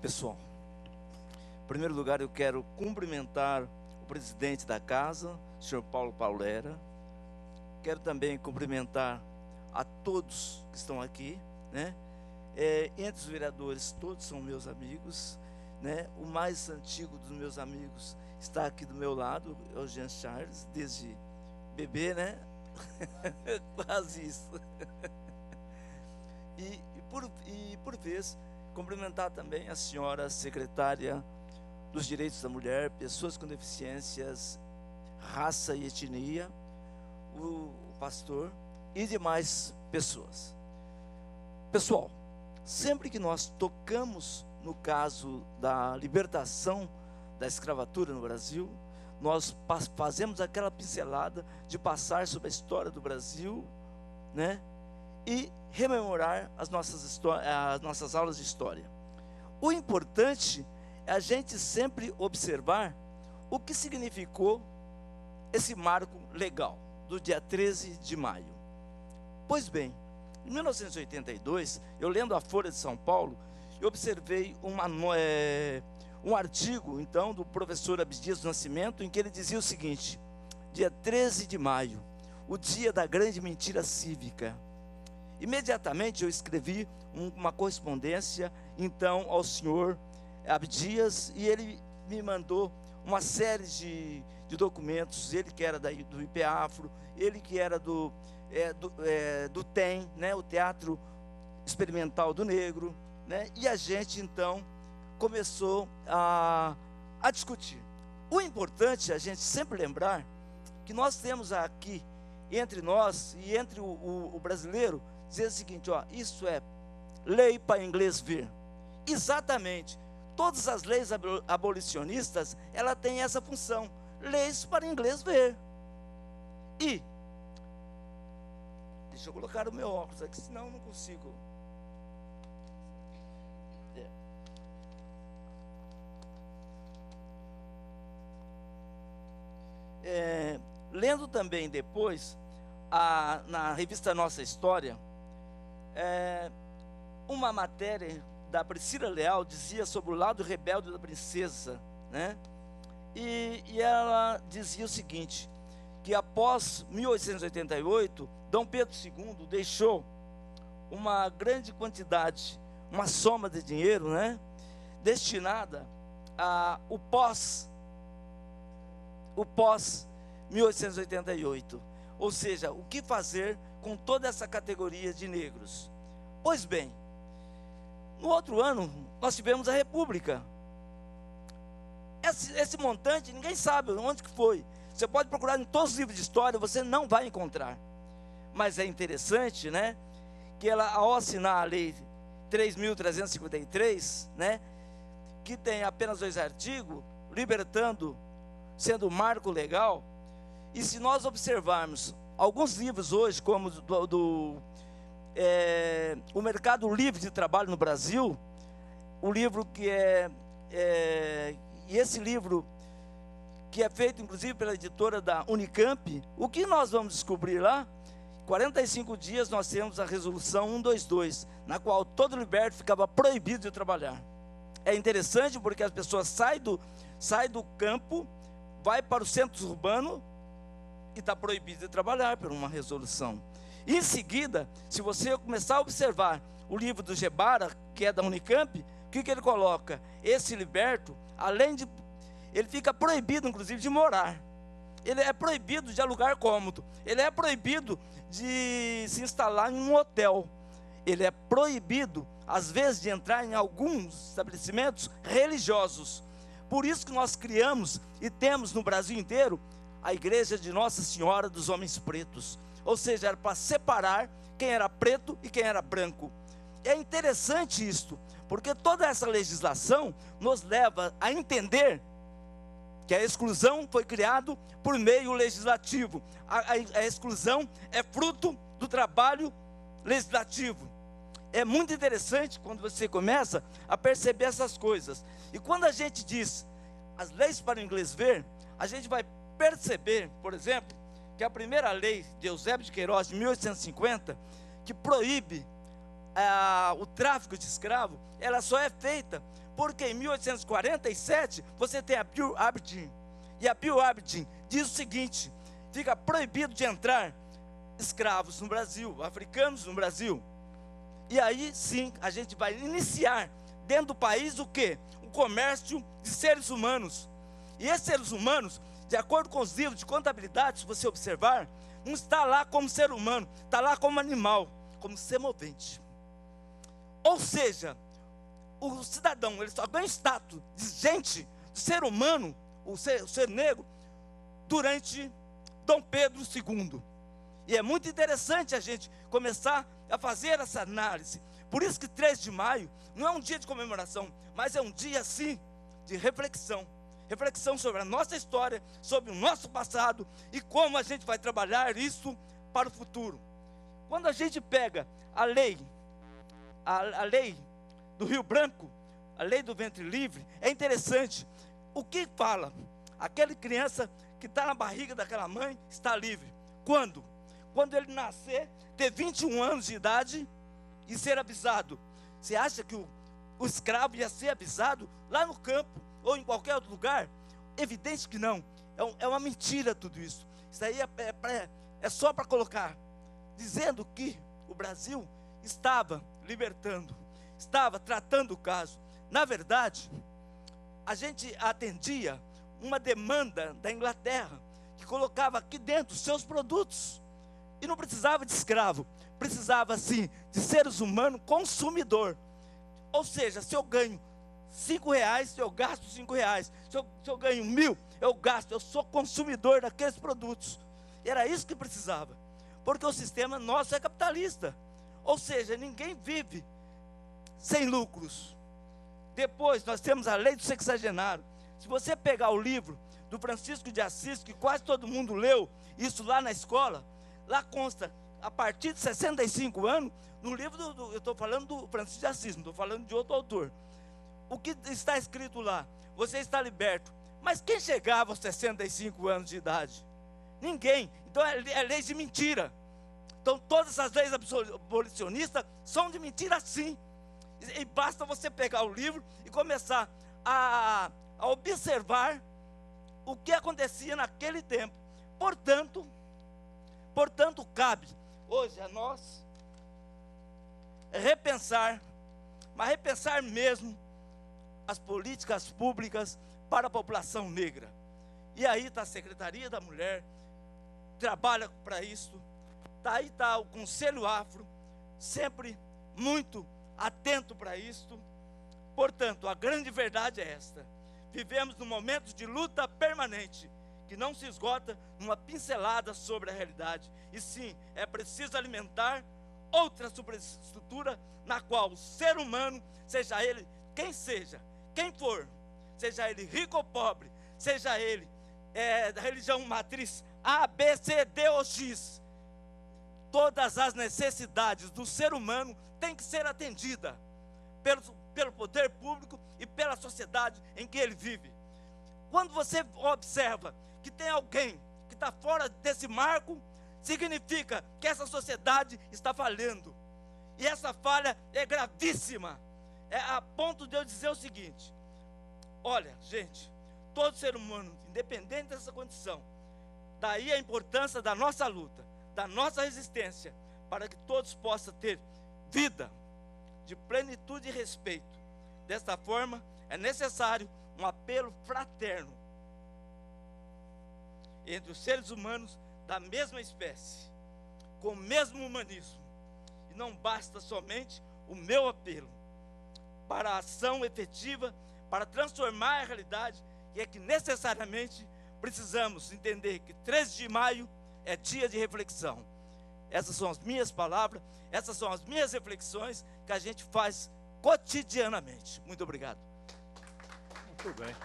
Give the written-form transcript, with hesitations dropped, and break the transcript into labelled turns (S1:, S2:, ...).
S1: Pessoal, em primeiro lugar eu quero cumprimentar o presidente da casa, o senhor Paulo Paulera. Quero também cumprimentar a todos que estão aqui, né? Entre os vereadores, todos são meus amigos, né? O mais antigo dos meus amigos está aqui do meu lado, é o Jean Charles, desde bebê, né? Quase isso. E por vez, cumprimentar também a senhora secretária dos Direitos da Mulher, pessoas com deficiências, raça e etnia, o pastor e demais pessoas. Pessoal, sempre que nós tocamos no caso da libertação da escravatura no Brasil, nós fazemos aquela pincelada de passar sobre a história do Brasil, né? E rememorar as nossas aulas de história. O importante é a gente sempre observar o que significou esse marco legal do dia 13 de maio. Pois bem, em 1982, eu lendo a Folha de São Paulo, eu observei um artigo, então, do professor Abdias do Nascimento, em que ele dizia o seguinte: dia 13 de maio, o dia da grande mentira cívica. Imediatamente eu escrevi uma correspondência, então, ao senhor Abdias, e ele me mandou uma série de documentos, ele que era do IPEAFRO, ele que era do TEM, né, o Teatro Experimental do Negro, né, e a gente, então, começou a discutir. O importante é a gente sempre lembrar que nós temos aqui, entre nós e entre o brasileiro, dizer o seguinte, ó, isso é lei para inglês ver. Exatamente. Todas as leis abolicionistas, ela tem essa função, leis para inglês ver. E, deixa eu colocar o meu óculos aqui, senão eu não consigo. Lendo também depois, na revista Nossa História, uma matéria da Priscila Leal dizia sobre o lado rebelde da princesa, né? E ela dizia o seguinte, que após 1888, Dom Pedro II deixou uma grande quantidade, uma soma de dinheiro, né, destinada ao pós 1888, ou seja, o que fazer com toda essa categoria de negros. Pois bem, no outro ano nós tivemos a República. Esse montante ninguém sabe onde que foi. Você pode procurar em todos os livros de história, você não vai encontrar. Mas é interessante, né, que ela, ao assinar a lei 3.353, né, que tem apenas 2 artigos, libertando, sendo marco legal. E se nós observarmos alguns livros hoje, como o Mercado Livre de Trabalho no Brasil, o livro que e esse livro que é feito inclusive pela editora da Unicamp, o que nós vamos descobrir lá? 45 dias nós temos a resolução 122, na qual todo liberto ficava proibido de trabalhar. É interessante porque as pessoas saem do campo, vai para o centro urbano e está proibido de trabalhar por uma resolução. E em seguida, se você começar a observar o livro do Gebara, que é da Unicamp, o que ele coloca? Esse liberto, além de... ele fica proibido, inclusive, de morar. Ele é proibido de alugar cômodo. Ele é proibido de se instalar em um hotel. Ele é proibido, às vezes, de entrar em alguns estabelecimentos religiosos. Por isso que nós criamos e temos no Brasil inteiro a Igreja de Nossa Senhora dos Homens Pretos. Ou seja, era para separar quem era preto e quem era branco. É interessante isto, porque toda essa legislação nos leva a entender que a exclusão foi criada por meio legislativo. A exclusão é fruto do trabalho legislativo. É muito interessante quando você começa a perceber essas coisas. E quando a gente diz as leis para o inglês ver, a gente vai perceber, por exemplo, que a primeira lei de Eusébio de Queiroz, de 1850, que proíbe o tráfico de escravo, ela só é feita Porque em 1847 você tem a Bill Aberdeen. E a Bill Aberdeen diz o seguinte: fica proibido de entrar escravos no Brasil, africanos no Brasil. E aí sim a gente vai iniciar dentro do país o quê? O comércio de seres humanos. E esses seres humanos, de acordo com os livros de contabilidade, se você observar, não está lá como ser humano, está lá como animal, como semovente. Ou seja, o cidadão, ele só ganha status de gente, de ser humano, o ser negro, durante Dom Pedro II. E é muito interessante a gente começar a fazer essa análise. Por isso que 3 de maio não é um dia de comemoração, mas é um dia, sim, de reflexão. Reflexão sobre a nossa história, sobre o nosso passado e como a gente vai trabalhar isso para o futuro. Quando a gente pega a lei do Rio Branco, a lei do ventre livre, é interessante. O que fala? Aquela criança que está na barriga daquela mãe está livre. Quando? Quando ele nascer, ter 21 anos de idade e ser avisado. Você acha que o escravo ia ser avisado lá no campo ou em qualquer outro lugar? Evidente que não. É uma mentira tudo isso. Isso aí é só para colocar, dizendo que o Brasil estava libertando, estava tratando o caso. Na verdade, a gente atendia uma demanda da Inglaterra, que colocava aqui dentro os seus produtos. E não precisava de escravo, precisava sim de seres humanos consumidor. Ou seja, se eu ganho R$5, eu gasto R$5. Se eu ganho 1.000, eu gasto. Eu sou consumidor daqueles produtos. E era isso que precisava. Porque o sistema nosso é capitalista. Ou seja, ninguém vive sem lucros. Depois nós temos a lei do sexagenário. Se você pegar o livro do Francisco de Assis, que quase todo mundo leu, isso lá na escola, lá consta, a partir de 65 anos, no livro eu estou falando do Francisco de Assis, não estou falando de outro autor. O que está escrito lá? Você está liberto. Mas quem chegava aos 65 anos de idade? Ninguém. Então é lei de mentira. Então todas as leis abolicionistas são de mentira, sim. E basta você pegar o livro e começar a observar o que acontecia naquele tempo. Portanto, cabe hoje a nós repensar, mas repensar mesmo as políticas públicas para a população negra. E aí está a Secretaria da Mulher, trabalha para isso. Aí está o Conselho Afro, sempre muito atento para isso. Portanto, a grande verdade é esta: vivemos num momento de luta permanente, que não se esgota numa pincelada sobre a realidade. E sim, é preciso alimentar outra superestrutura na qual o ser humano, seja ele quem seja, quem for, seja ele rico ou pobre, seja ele da religião matriz A, B, C, D ou X, todas as necessidades do ser humano têm que ser atendidas pelo poder público e pela sociedade em que ele vive. Quando você observa que tem alguém que está fora desse marco, significa que essa sociedade está falhando. E essa falha é gravíssima. É a ponto de eu dizer o seguinte: olha, gente, todo ser humano, independente dessa condição, daí a importância da nossa luta, da nossa resistência, para que todos possam ter vida de plenitude e respeito. Desta forma, é necessário um apelo fraterno entre os seres humanos da mesma espécie, com o mesmo humanismo. E não basta somente o meu apelo para a ação efetiva, para transformar a realidade, e é que necessariamente precisamos entender que 13 de maio é dia de reflexão. Essas são as minhas palavras, essas são as minhas reflexões que a gente faz cotidianamente. Muito obrigado.
S2: Muito bem.